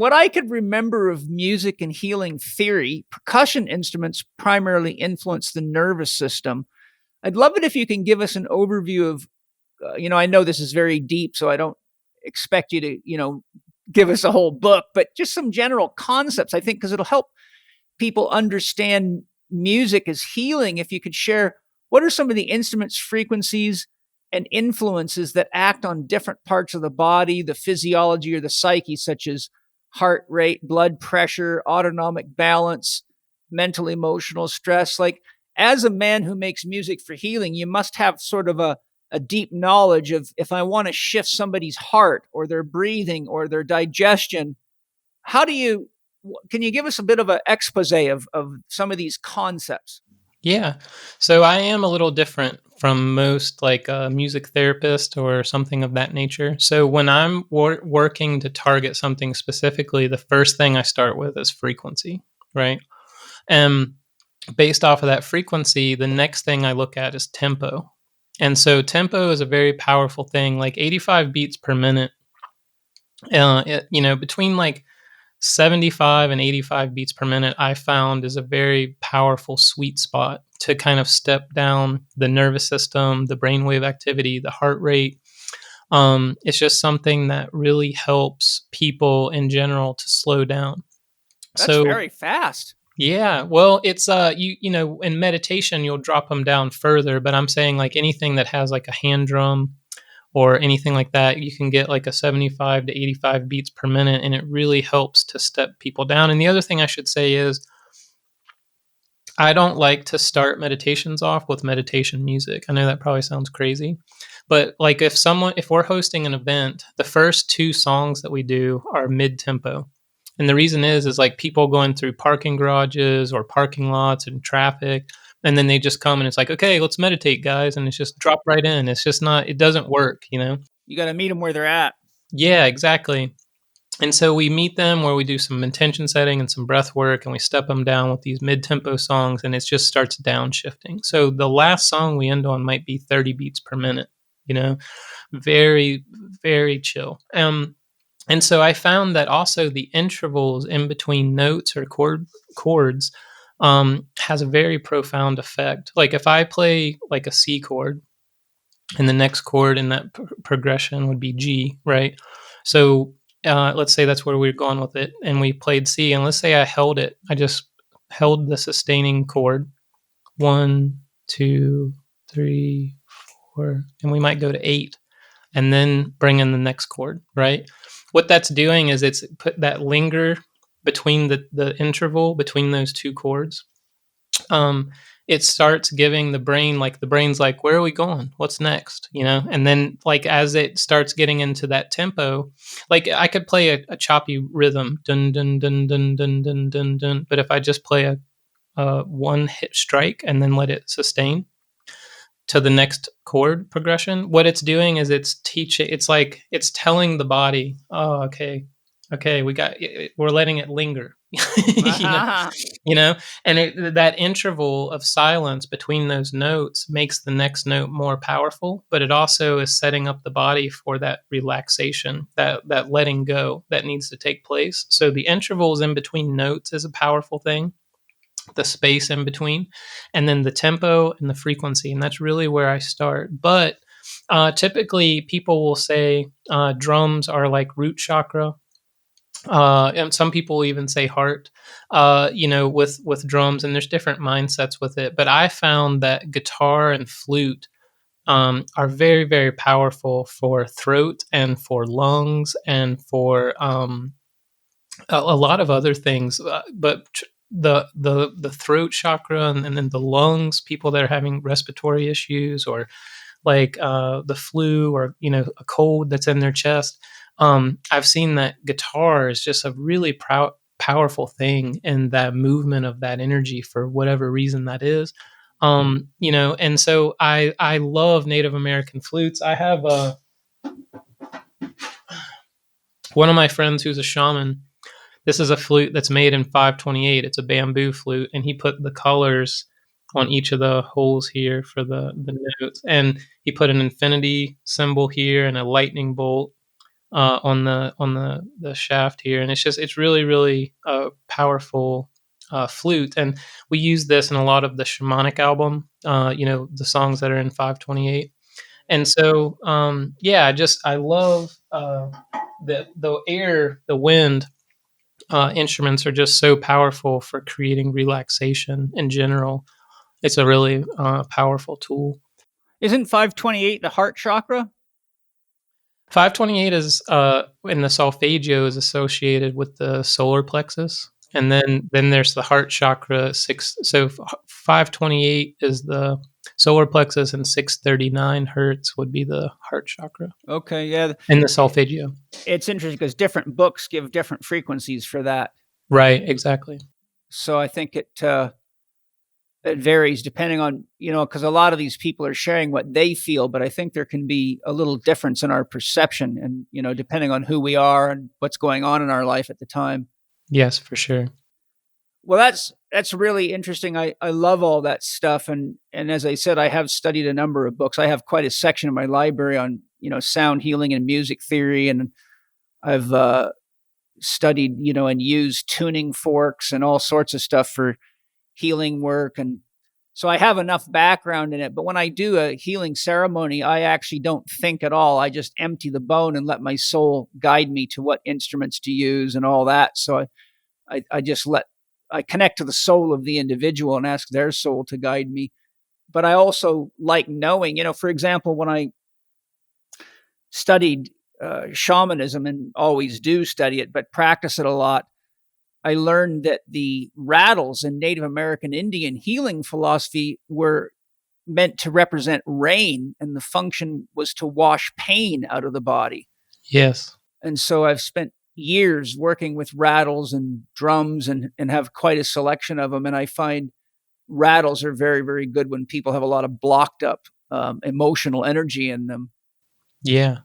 what I could remember of music and healing theory, percussion instruments primarily influence the nervous system. I'd love it if you can give us an overview of, I know this is very deep, so I don't expect you to, give us a whole book, but just some general concepts, I think, because it'll help people understand music as healing. If you could share, what are some of the instruments, frequencies, and influences that act on different parts of the body, the physiology or the psyche, such as heart rate, blood pressure, autonomic balance, mental, emotional stress? Like, as a man who makes music for healing, you must have sort of a deep knowledge of, if I want to shift somebody's heart or their breathing or their digestion, can you give us a bit of an expose of some of these concepts? Yeah. So I am a little different from most, like a music therapist or something of that nature. So when I'm working to target something specifically, the first thing I start with is frequency, right? And based off of that frequency, the next thing I look at is tempo. And so tempo is a very powerful thing, like 85 beats per minute. Between like 75 and 85 beats per minute, I found is a very powerful sweet spot to kind of step down the nervous system, the brainwave activity, the heart rate. It's just something that really helps people in general to slow down. That's very fast. Yeah, well, it's in meditation you'll drop them down further, but I'm saying like anything that has like a hand drum or anything like that, you can get like a 75 to 85 beats per minute, and it really helps to step people down. And the other thing I should say is I don't like to start meditations off with meditation music. I know that probably sounds crazy, but like if we're hosting an event, the first 2 songs that we do are mid-tempo. And the reason is like people going through parking garages or parking lots and traffic, and then they just come and it's like, okay, let's meditate, guys. And it's just drop right in. It's just not, it doesn't work, You got to meet them where they're at. Yeah, exactly. And so we meet them where we do some intention setting and some breath work, and we step them down with these mid-tempo songs, and it just starts downshifting. So the last song we end on might be 30 beats per minute, very, very chill. And so I found that also the intervals in between notes or chords has a very profound effect. Like if I play like a C chord, and the next chord in that progression would be G, right? So let's say that's where we're going with it, and we played C, and let's say I held it. I just held the sustaining chord, 1, 2, 3, 4, and we might go to 8, and then bring in the next chord, right? What that's doing is it's put that linger between the interval between those 2 chords. It starts giving the brain's like, where are we going? What's next? And then like as it starts getting into that tempo, like I could play a choppy rhythm, dun dun dun dun dun dun dun dun. But if I just play a one hit strike and then let it sustain to the next chord progression, what it's doing is it's telling the body, oh, okay, we're letting it linger. And that interval of silence between those notes makes the next note more powerful, but it also is setting up the body for that relaxation, that letting go that needs to take place. So the intervals in between notes is a powerful thing, the space in between, and then the tempo and the frequency, and that's really where I start. But typically people will say drums are like root chakra. And some people even say heart, with drums, and there's different mindsets with it. But I found that guitar and flute are very, very powerful for throat and for lungs and for a lot of other things. But the throat chakra and then the lungs, people that are having respiratory issues or like the flu or a cold that's in their chest. I've seen that guitar is just a really powerful thing in that movement of that energy for whatever reason that is. And so I love Native American flutes. I have one of my friends who's a shaman. This is a flute that's made in 528. It's a bamboo flute, and he put the colors on each of the holes here for the notes, and he put an infinity symbol here and a lightning bolt on the shaft here, and it's really really powerful flute, and we use this in a lot of the shamanic album. The songs that are in 528, and so yeah, I love the wind instruments are just so powerful for creating relaxation in general. It's a really powerful tool. Isn't 528 the heart chakra? 528 is in the solfeggio is associated with the solar plexus, and then there's the heart chakra six. So 528 is the solar plexus, and 639 hertz would be the heart chakra. Okay, yeah. In the solfeggio. It's interesting because different books give different frequencies for that. Right, exactly. So I think it varies depending on, because a lot of these people are sharing what they feel, but I think there can be a little difference in our perception and, depending on who we are and what's going on in our life at the time. Yes, for sure. Well, that's really interesting. I love all that stuff. And as I said, I have studied a number of books. I have quite a section in my library on, sound healing and music theory. And I've studied, and used tuning forks and all sorts of stuff for healing work. And so I have enough background in it. But when I do a healing ceremony, I actually don't think at all. I just empty the bone and let my soul guide me to what instruments to use and all that. So I connect to the soul of the individual and ask their soul to guide me. But I also like knowing, for example, when I studied shamanism, and always do study it, but practice it a lot, I learned that the rattles in Native American Indian healing philosophy were meant to represent rain, and the function was to wash pain out of the body. Yes. And so I've spent years working with rattles and drums and have quite a selection of them. And I find rattles are very, very good when people have a lot of blocked up emotional energy in them. Yeah.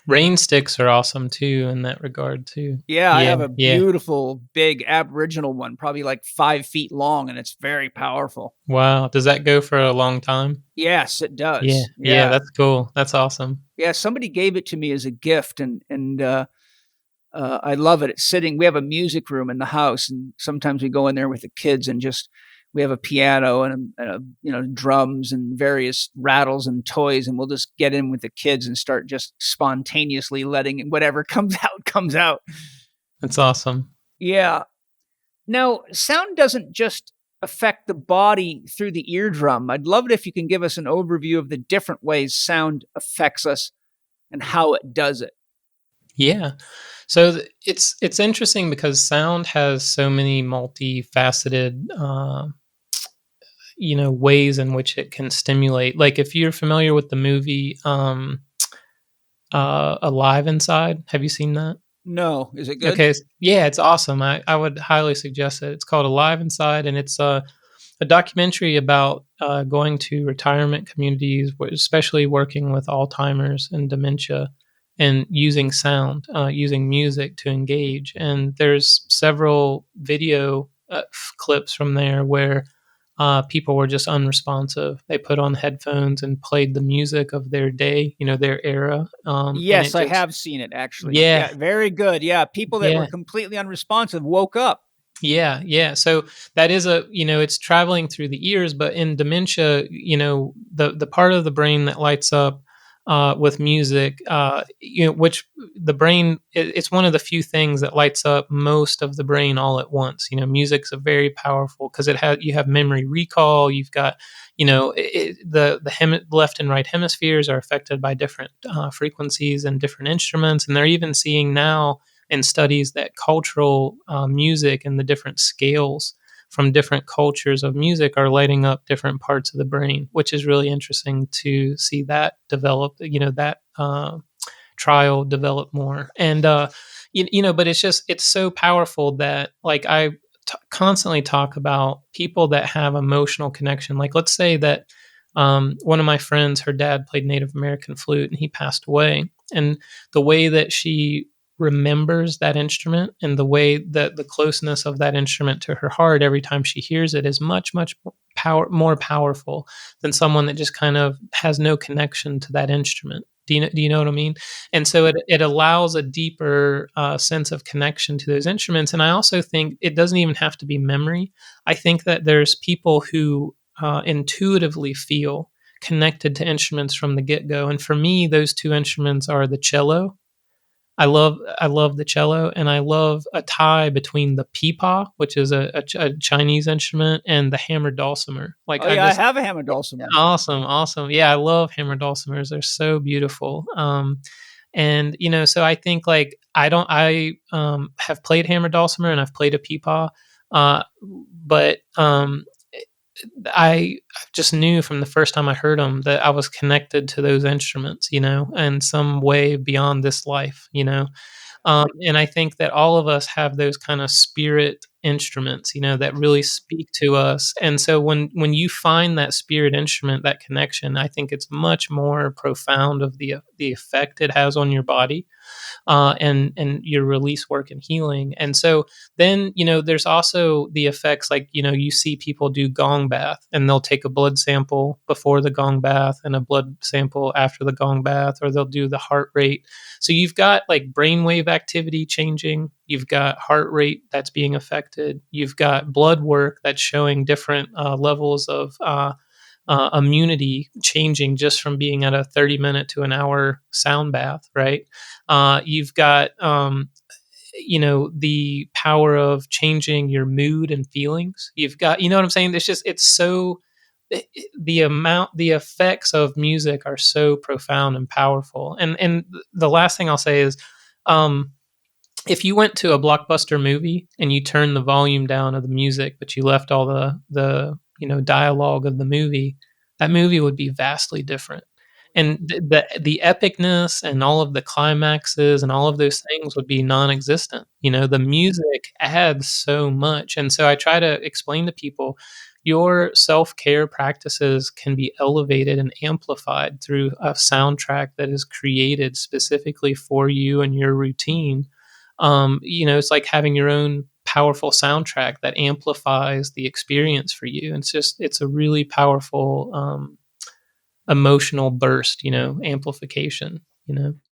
Rain sticks are awesome too in that regard too. Yeah, I have a Yeah. beautiful big Aboriginal one, probably like 5 feet long, and it's very powerful. Wow. Does that go for a long time? Yes, it does. Yeah. Yeah, that's cool. That's awesome. Yeah, somebody gave it to me as a gift, and I love it. It's sitting. We have a music room in the house, and sometimes we go in there with the kids and we have a piano and drums and various rattles and toys, and we'll just get in with the kids and start just spontaneously letting whatever comes out comes out. That's awesome. Yeah. Now, sound doesn't just affect the body through the eardrum. I'd love it if you can give us an overview of the different ways sound affects us and how it does it. Yeah. So it's interesting because sound has so many multifaceted ways in which it can stimulate. Like if you're familiar with the movie Alive Inside, have you seen that? No. Is it good? Okay. Yeah, it's awesome. I would highly suggest it. It's called Alive Inside, and it's a documentary about going to retirement communities, especially working with Alzheimer's and dementia, and using sound, using music to engage. And there's several video clips from there where people were just unresponsive. They put on headphones and played the music of their day, their era. Yes, I have seen it actually. Yeah. Very good. Yeah, people that were completely unresponsive woke up. Yeah. So that is it's traveling through the ears, but in dementia, the part of the brain that lights up with music, which the brain, it's one of the few things that lights up most of the brain all at once. Music's a very powerful because you have memory recall. You've got, the left and right hemispheres are affected by different frequencies and different instruments, and they're even seeing now in studies that cultural music and the different scales from different cultures of music are lighting up different parts of the brain, which is really interesting to see that develop, that trial develop more. And, but it's so powerful that like I constantly talk about people that have emotional connection. Like let's say that one of my friends, her dad played Native American flute and he passed away. And the way that she remembers that instrument and the way that the closeness of that instrument to her heart every time she hears it is much, much more powerful than someone that just kind of has no connection to that instrument. Do you know what I mean? And so it allows a deeper, sense of connection to those instruments, and I also think it doesn't even have to be memory. I think that there's people who, intuitively feel connected to instruments from the get-go, and for me, those 2 instruments are the cello. I love the cello, and I love a tie between the pipa, which is a Chinese instrument, and the hammered dulcimer. Like, Oh I yeah, I just have a hammer dulcimer. Awesome, awesome. Yeah, I love hammered dulcimers. They're so beautiful. And so I think like I have played hammered dulcimer and I've played a peepaw, but I just knew from the first time I heard them that I was connected to those instruments, in some way beyond this life, and I think that all of us have those kind of spirit instruments, that really speak to us. And so when you find that spirit instrument, that connection, I think it's much more profound of the effect it has on your body, and your release work and healing. And so then, there's also the effects, like, you see people do gong bath and they'll take a blood sample before the gong bath and a blood sample after the gong bath, or they'll do the heart rate. So you've got like brainwave activity changing, you've got heart rate that's being affected, you've got blood work that's showing different, levels of, immunity changing just from being at a 30-minute to an hour sound bath, right? You've got, the power of changing your mood and feelings. You've got, you know what I'm saying? It's so, the effects of music are so profound and powerful. And the last thing I'll say is, um, if you went to a blockbuster movie and you turned the volume down of the music, but you left all the dialogue of the movie, that movie would be vastly different. And the epicness and all of the climaxes and all of those things would be non-existent. The music adds so much, and so I try to explain to people, your self-care practices can be elevated and amplified through a soundtrack that is created specifically for you and your routine. It's like having your own powerful soundtrack that amplifies the experience for you. And it's a really powerful, emotional burst, amplification.